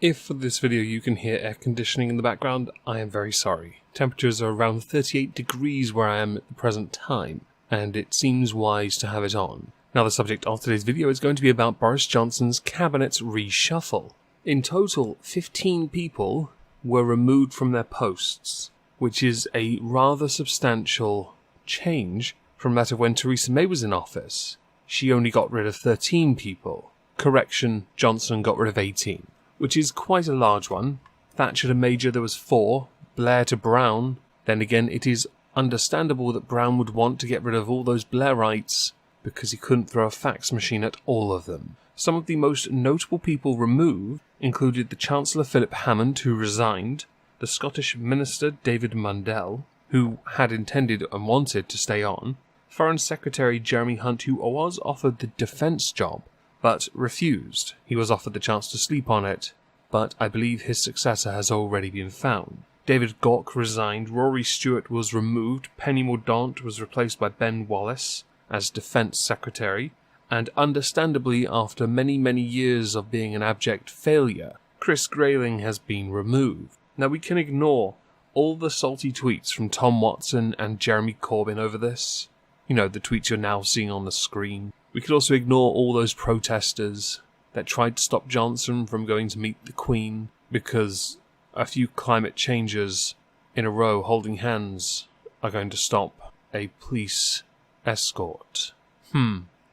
If for this video you can hear air conditioning in the background, I am very sorry. Temperatures are around 38 degrees where I am at the present time, and it seems wise to have it on. Now the subject of today's video is going to be about Boris Johnson's cabinet's reshuffle. In total, 15 people were removed from their posts, which is a rather substantial change from that of when Theresa May was in office. She only got rid of 13 people. Correction, Johnson got rid of 18. Which is quite a large one. Thatcher to Major there was 4, Blair to Brown. Then again, it is understandable that Brown would want to get rid of all those Blairites because he couldn't throw a fax machine at all of them. Some of the most notable people removed included the Chancellor Philip Hammond, who resigned, the Scottish Minister David Mundell, who had intended and wanted to stay on, Foreign Secretary Jeremy Hunt, who was offered the defence job, but refused. He was offered the chance to sleep on it, but I believe his successor has already been found. David Gauke resigned, Rory Stewart was removed, Penny Mordaunt was replaced by Ben Wallace as Defence Secretary, and understandably, after many years of being an abject failure, Chris Grayling has been removed. Now we can ignore all the salty tweets from Tom Watson and Jeremy Corbyn over this. You know, the tweets you're now seeing on the screen. We could also ignore all those protesters that tried to stop Johnson from going to meet the Queen because a few climate changers in a row holding hands are going to stop a police escort.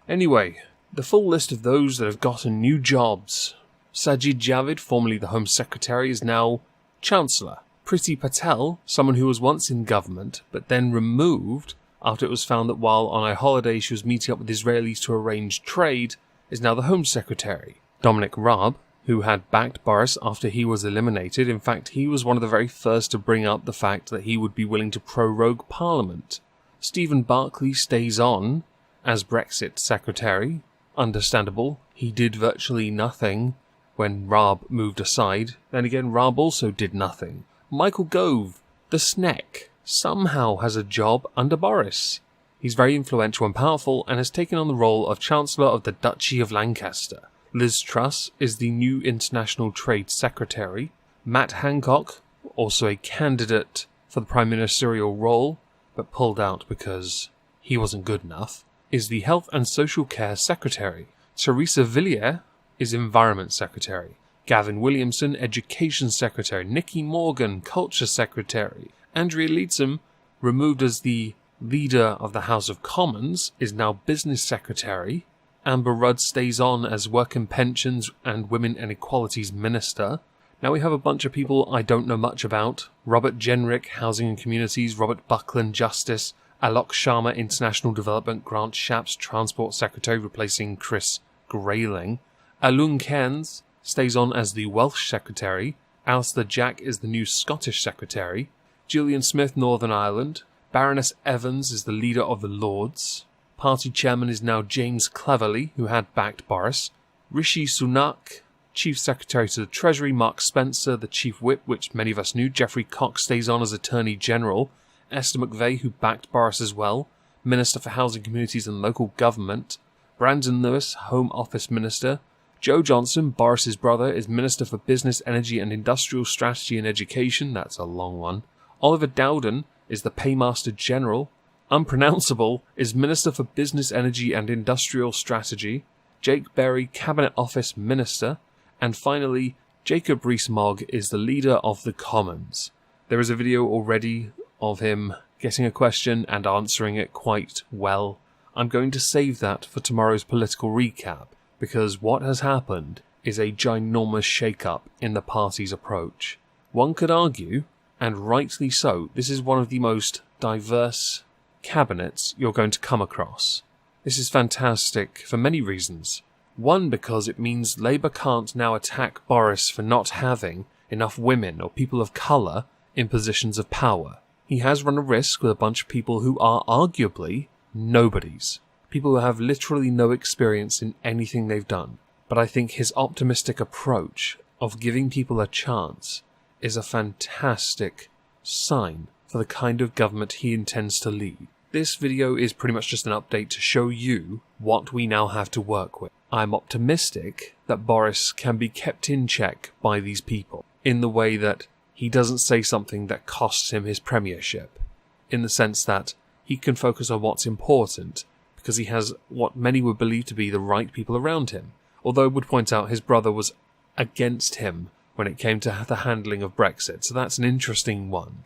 Anyway, the full list of those that have gotten new jobs. Sajid Javid, formerly the Home Secretary, is now Chancellor. Priti Patel, someone who was once in government but then removed after it was found that while on a holiday she was meeting up with Israelis to arrange trade, is now the Home Secretary. Dominic Raab, who had backed Boris after he was eliminated, in fact he was one of the very first to bring up the fact that he would be willing to prorogue Parliament. Stephen Barclay stays on as Brexit Secretary. Understandable, he did virtually nothing when Raab moved aside. Then again, Raab also did nothing. Michael Gove, the Sneck, somehow has a job under Boris. He's very influential and powerful and has taken on the role of Chancellor of the Duchy of Lancaster. Liz Truss is the new International Trade Secretary. Matt Hancock, also a candidate for the Prime Ministerial role, but pulled out because he wasn't good enough, is the Health and Social Care Secretary. Theresa Villiers is Environment Secretary. Gavin Williamson, Education Secretary. Nicky Morgan, Culture Secretary. Andrea Leadsom, removed as the leader of the House of Commons, is now Business Secretary. Amber Rudd stays on as Work and Pensions and Women and Equalities Minister. Now we have a bunch of people I don't know much about. Robert Jenrick, Housing and Communities. Robert Buckland, Justice. Alok Sharma, International Development. Grant Shapps, Transport Secretary, replacing Chris Grayling. Alun Cairns stays on as the Welsh Secretary. Alistair Jack is the new Scottish Secretary. Gillian Smith, Northern Ireland. Baroness Evans is the leader of the Lords. Party chairman is now James Cleverly, who had backed Boris. Rishi Sunak, Chief Secretary to the Treasury. Mark Spencer, the Chief Whip, which many of us knew. Geoffrey Cox stays on as Attorney General. Esther McVey, who backed Boris as well. Minister for Housing, Communities and Local Government. Brandon Lewis, Home Office Minister. Joe Johnson, Boris's brother, is Minister for Business, Energy and Industrial Strategy and Education. That's a long one. Oliver Dowden is the Paymaster General. Unpronounceable is Minister for Business, Energy and Industrial Strategy. Jake Berry, Cabinet Office Minister. And finally, Jacob Rees-Mogg is the leader of the Commons. There is a video already of him getting a question and answering it quite well. I'm going to save that for tomorrow's political recap, because what has happened is a ginormous shake-up in the party's approach. One could argue, and rightly so, this is one of the most diverse cabinets you're going to come across. This is fantastic for many reasons. One, because it means Labour can't now attack Boris for not having enough women or people of colour in positions of power. He has run a risk with a bunch of people who are arguably nobodies. People who have literally no experience in anything they've done. But I think his optimistic approach of giving people a chance is a fantastic sign for the kind of government he intends to lead. This video is pretty much just an update to show you what we now have to work with. I'm optimistic that Boris can be kept in check by these people, in the way that he doesn't say something that costs him his premiership, in the sense that he can focus on what's important, because he has what many would believe to be the right people around him, although would point out his brother was against him when it came to the handling of Brexit, so that's an interesting one.